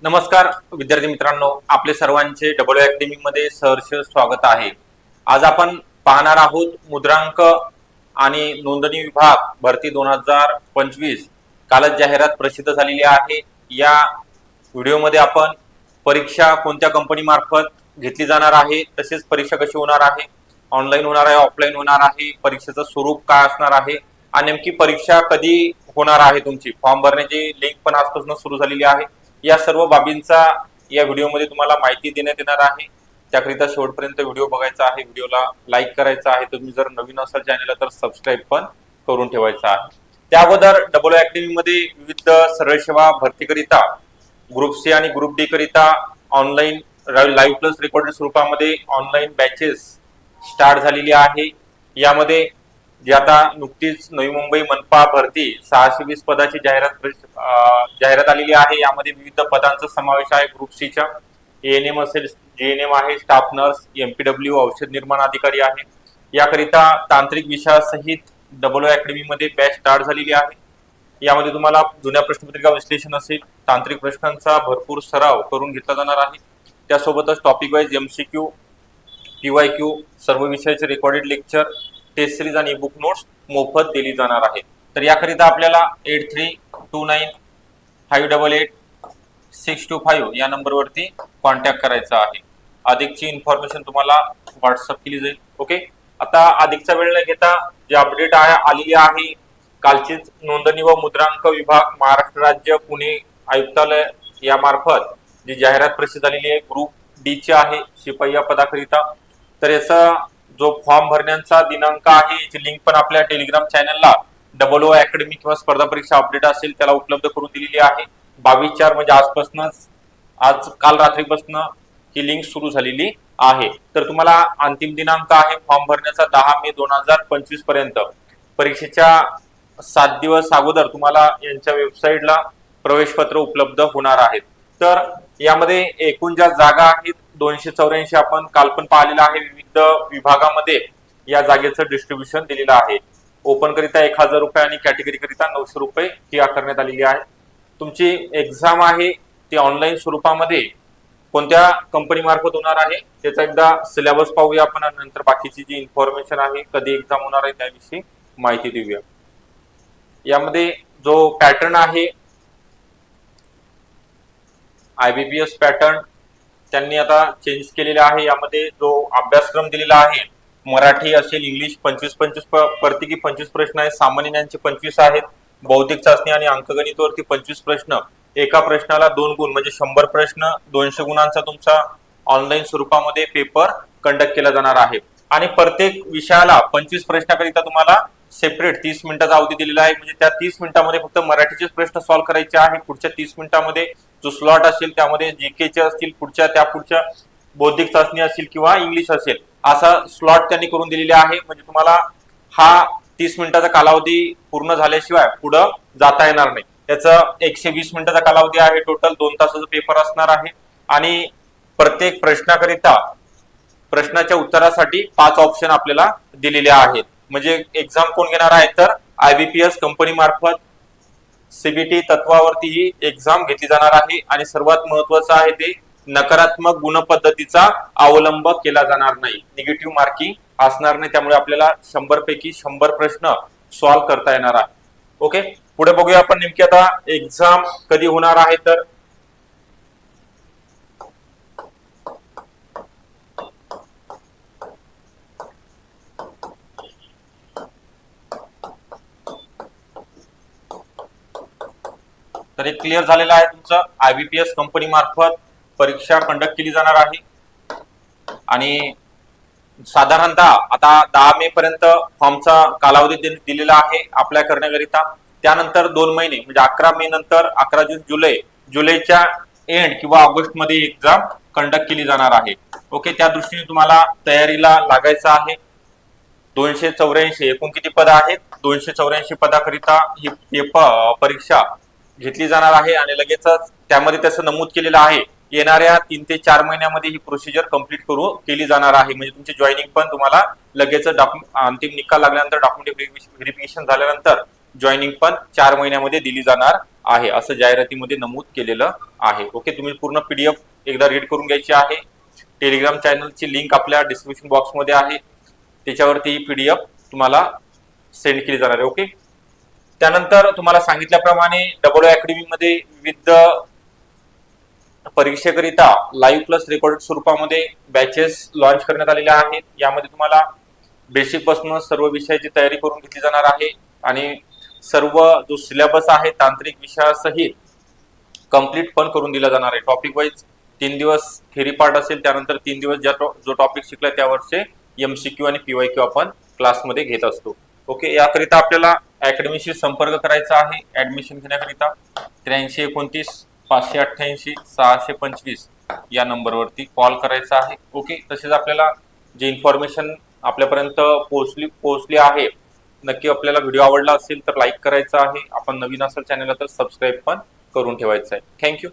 नमस्कार विद्यार्थी मित्रांनो, आपले सर्वांचे डबल अकॅडमी मध्ये सहर्ष स्वागत आहे। आज आपण पाहणार आहोत मुद्रांक आणि नोंदणी विभाग भरती 2025 कालच जाहिरात प्रसिद्ध झालेली आहे। या व्हिडिओमध्ये आपण परीक्षा कोणत्या कंपनी मार्फत घेतली जाणार आहे, तसेच परीक्षा कशी होणार आहे, ऑनलाईन होणार आहे, ऑफलाईन होणार आहे, परीक्षेचं स्वरूप काय असणार आहे आणि नेमकी परीक्षा कधी होणार आहे, तुमची फॉर्म भरण्याची लिंक पण आजपासून सुरू झालेली आहे। या सर्व बाबींचा या व्हिडिओमध्ये तुम्हाला माहिती देण्यात येणार आहे। त्याकरिता शेवटपर्यंत व्हिडिओ बघायचा आहे, व्हिडिओला लाईक करायचा आहे, तुम्ही जर नवीन असाल चॅनलला तर सबस्क्राईब पण करून ठेवायचा आहे। त्या अगोदर डबल अकॅडमी मध्ये विविध सरळ सेवा भरतीकरिता ग्रुप सी आणि ग्रुप डी करिता ऑनलाईन लाईव्ह प्लस रेकॉर्डेड स्वरूपामध्ये ऑनलाईन बॅचेस स्टार्ट झालेली आहे। यामध्ये जी आता नुकतीच नवी मुंबई मनपा भरती 620 पदाची जाहिरात आलेली आहे। यामध्ये विविध पदांचा समावेश आहे। ग्रुप सी च्या एएनएम असेल, जीएनएम आहे, स्टाफ नर्स, एमपीडब्ल्यू, औषध निर्माण अधिकारी आहे। याकरिता तांत्रिक विषयासहित डबल अकॅडमी मध्ये बॅच स्टार्ट झालेली आहे। यामध्ये तुम्हाला जुन्या प्रश्नपत्रिका विश्लेषण असेल, तांत्रिक प्रश्नांचा भरपूर सराव करून घेतला जाणार आहे। त्यासोबतच टॉपिक वाईज एमसीक्यू, पीवायक्यू, सर्व विषयाचे रेकॉर्डेड लेक्चर, टेस्ट सिरीज आणि बुक नोट्स मोफत दिली जाणार आहे। तर याकरिता आपल्याला 8329588625 या नंबरवरती कॉन्टॅक्ट करायचा आहे। अधिकची इन्फॉर्मेशन तुम्हाला व्हॉट्सअप केली जाईल। ओके, आता अधिकचा वेळ न घेता जे अपडेट आलेली आहे, कालचीच नोंदणी व मुद्रांक विभाग महाराष्ट्र राज्य पुणे आयुक्तालय यामार्फत जी जाहिरात प्रसिद्ध झालेली आहे ग्रुप डी ची आहे, शिपाई या पदाकरिता। तर याचा जो फॉर्म भरण्याचा दिनांक आहे, याची लिंक पण आपल्या टेलिग्राम चॅनलला डबल अकॅडमी किंवा स्पर्धा परीक्षा अपडेट असेल त्याला उपलब्ध करून दिलेली आहे। 22/4 म्हणजे आजपासूनच, काल रात्रीपासून ही लिंक सुरू झालेली आहे। तर तुम्हाला अंतिम दिनांक आहे फॉर्म भरण्याचा 10 मे 2025 पर्यंत। परीक्षेच्या 7 दिवस अगोदर तुम्हाला यांच्या वेबसाईटला प्रवेश पत्र उपलब्ध होणार आहेत। तर यामध्ये एकूण ज्या जागा आहेत 284 आपण काल पण पाहिलेला आहे। विविध विभागामध्ये या जागेचं डिस्ट्रीब्युशन दिलेलं आहे। ओपन करिता 1000 रुपये आणि कॅटेगरी करिता 900 रुपये फी आकारण्यात आलेली आहे। तुमची एक्झाम आहे ती ऑनलाईन स्वरूपामध्ये कोणत्या कंपनी मार्फत होणार आहे त्याचा एकदा सिलेबस पाहूया आपण, नंतर बाकीची जी इन्फॉर्मेशन आहे, कधी एक्झाम होणार आहे त्याविषयी माहिती देऊया। यामध्ये जो पॅटर्न आहे आयबीपीएस पॅटर्न त्यांनी आता चेंज केलेला आहे। यामध्ये जो अभ्यासक्रम दिलेला आहे, मराठी असेल, इंग्लिश 25-25 प्रत्येकी 25 प्रश्न आहेत, सामान्य ज्ञानचे 25 आहेत, बौद्धिक चाचणी आणि अंकगणितवरती 25 प्रश्न, एका प्रश्नाला 2 गुण म्हणजे 100 प्रश्न, 200 गुणांचा तुमचा ऑनलाईन स्वरूपामध्ये पेपर कंडक्ट केला जाणार आहे। आणि प्रत्येक विषयाला 25 प्रश्नाकरिता तुम्हाला सेपरेट 30 मिनिटाचा अवधी दिलेला आहे। म्हणजे त्या 30 मिनिटांमध्ये फक्त मराठीचे प्रश्न सॉल्व्ह करायचे आहे। पुढच्या 30 मिनिटांमध्ये जो स्लॉट असेल त्यामध्ये जीकेचे असतील, पुढच्या बौद्धिक चाचणी असेल किंवा इंग्लिश असेल, असा स्लॉट त्यांनी करून दिलेले आहे। म्हणजे तुम्हाला हा 30 मिनिटाचा कालावधी पूर्ण झाल्याशिवाय पुढे जाता येणार नाही। त्याचं 120 मिनिटाचा कालावधी आहे, टोटल 2 तासाचा पेपर असणार आहे। आणि प्रत्येक प्रश्नाकरिता प्रश्नाच्या उत्तरासाठी 5 ऑप्शन आपल्याला दिलेले आहेत। म्हणजे एक्झाम कोण घेणार आहे तर आयबीपीएस कंपनी मार्फत सीबीटी तत्वावरती ही एक्झाम घेतली जाणार आहे। आणि सर्वात महत्त्वाचं आहे ते नकारात्मक गुण पद्धतीचा अवलंब केला जाणार नाही, निगेटिव्ह मार्किंग असणार नाही। त्यामुळे आपल्याला 100 पैकी 100 प्रश्न सॉल्व्ह करता येणार आहे। ओके, पुढे बघूया आपण नेमकी आता एक्झाम कधी होणार आहे। तर हे क्लिअर झालेलं आहे, तुमचं आयबीपीएस कंपनी मार्फत परीक्षा कंडक्ट केली जाणार आहे। आणि साधारणतः आता 10 मे पर्यंत फॉर्मचा कालावधी दिलेला आहे अप्लाय करण्याकरिता। त्यानंतर 2 महिने म्हणजे 11 मे नंतर 11 जून, जुलैच्या एंड किंवा ऑगस्ट मध्ये एक्झाम कंडक्ट केली जाणार आहे। ओके, त्या दृष्टीने तुम्हाला तयारीला लागायचं आहे। 284 एकूण किती पद आहेत, 284 पदाकरिता ही परीक्षा घेतली जाणार आहे। आणि लगेचच त्यामध्ये त्याचं नमूद केलेलं आहे येणाऱ्या 3 ते 4 महिन्यामध्ये ही प्रोसिजर कंप्लीट केली जाणार आहे। म्हणजे तुमची जॉईनिंग पण तुम्हाला लगेच अंतिम निकाल लागल्यानंतर, डॉक्युमेंट व्हेरिफिकेशन झाल्यानंतर जॉईनिंग पण 4 महिन्यामध्ये दिली जाणार आहे असं जाहिरातीमध्ये नमूद केलेलं आहे. ओके, तुम्ही पूर्ण PDF एकदा रीड करून घ्यायची आहे. टेलिग्राम चॅनलची लिंक आपल्या डिस्क्रिप्शन बॉक्समध्ये आहे, त्याच्यावरती ही PDF तुम्हाला सेंड केली जाणार आहे. ओके, त्यानंतर तुम्हाला सांगितल्याप्रमाणे डबल अकॅडमी मध्ये विविध परीक्षेकरिता लाईव्ह प्लस रेकॉर्डेड स्वरूपामध्ये बॅचेस लॉन्च करण्यात आलेल्या आहेत. यामध्ये तुम्हाला बेसिक पासून सर्व विषयाची तयारी करून घेतली जाणार आहे आणि सर्व जो सिलेबस आहे तांत्रिक विषयासहित कंप्लीट पण करून दिला जाणार आहे. टॉपिक वाईज 3 दिवस थेरी पार्ट असेल, त्यानंतर 3 दिवस जो टॉपिक शिकला त्यावरचे MCQ आणि PYQ आपण क्लासमध्ये घेत असतो. ओके, याकरिता आपल्याला अकॅडमीशी संपर्क करायचा आहे. ऍडमिशन घेण्याकरिता 83 29 588 625 या नंबरवरती कॉल करायचा आहे. ओके, तसेच आपल्याला जे इन्फॉर्मेशन आपल्यापर्यंत पोहोचली आहे, नक्की आपल्याला व्हिडिओ आवडला असेल तर लाईक करायचा आहे. आपण नवीन असेल चॅनलला तर सबस्क्राईब पण करून ठेवायचं आहे. थँक्यू.